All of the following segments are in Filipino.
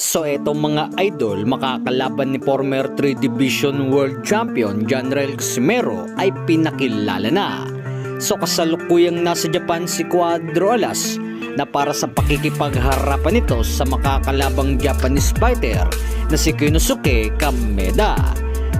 So eto mga idol, makakalaban ni former 3 Division World Champion Janrel Casimero ay pinakilala na. So kasalukuyang nasa Japan si Cuadro Alas na para sa pakikipagharapan nito sa makakalabang Japanese fighter na si Konosuke Kameda.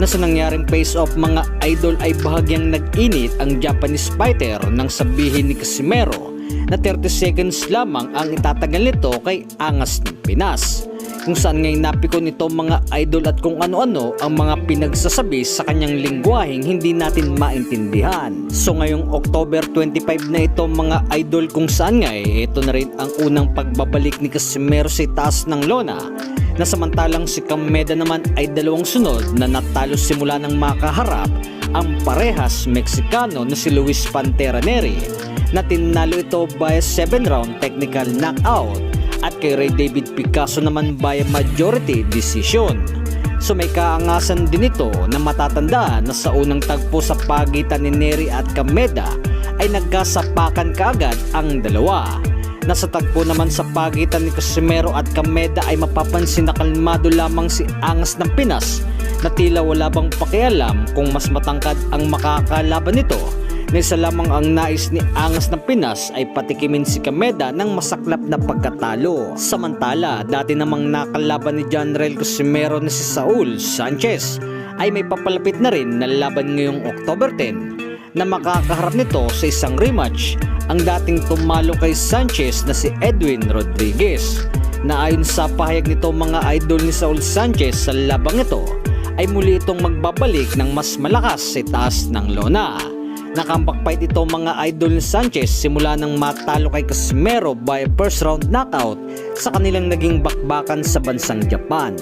Na sa nangyaring face-off mga idol ay bahagyang nag-init ang Japanese fighter nang sabihin ni Casimero na 30 seconds lamang ang itatagal nito kay Angas ng Pinas. Kung saan ngay napikon ito mga idol at kung ano-ano ang mga pinagsasabi sa kanyang lingwaheng hindi natin maintindihan. So ngayong October 25 na ito mga idol, kung saan ngay ito na rin ang unang pagbabalik ni Casimero sa taas ng lona, na samantalang si Kameda naman ay dalawang sunod na natalo simula ng makaharap ang parehas Meksikano na si Luis Pantera Neri, na tinalo ito by 7 round technical knockout, at kay Ray David Picasso naman by majority decision. So may kaangasan din ito na matatandaan na sa unang tagpo sa pagitan ni Neri at Kameda ay nagkasapakan kaagad ang dalawa. Nasa tagpo naman sa pagitan ni Casimero at Kameda ay mapapansin na kalmado lamang si Angas ng Pinas, na tila wala bang pakialam kung mas matangkad ang makakalaban nito, na isa lamang ang nais ni Angas ng Pinas ay patikimin si Kameda ng masaklap na pagkatalo. Samantala, dati namang nakalaban ni Janrel Casimero na si Saul Sanchez ay may papalapit na rin na laban ngayong October 10, na makakaharap nito sa isang rematch ang dating tumalo kay Sanchez na si Edwin Rodriguez, na ayon sa pahayag nito mga idol ni Saul Sanchez sa labang ito ay muli itong magbabalik ng mas malakas sa taas ng lona. Nakambak fight ito mga idol ni Sanchez simula nang matalo kay Casimero by first round knockout sa kanilang naging bakbakan sa bansang Japan.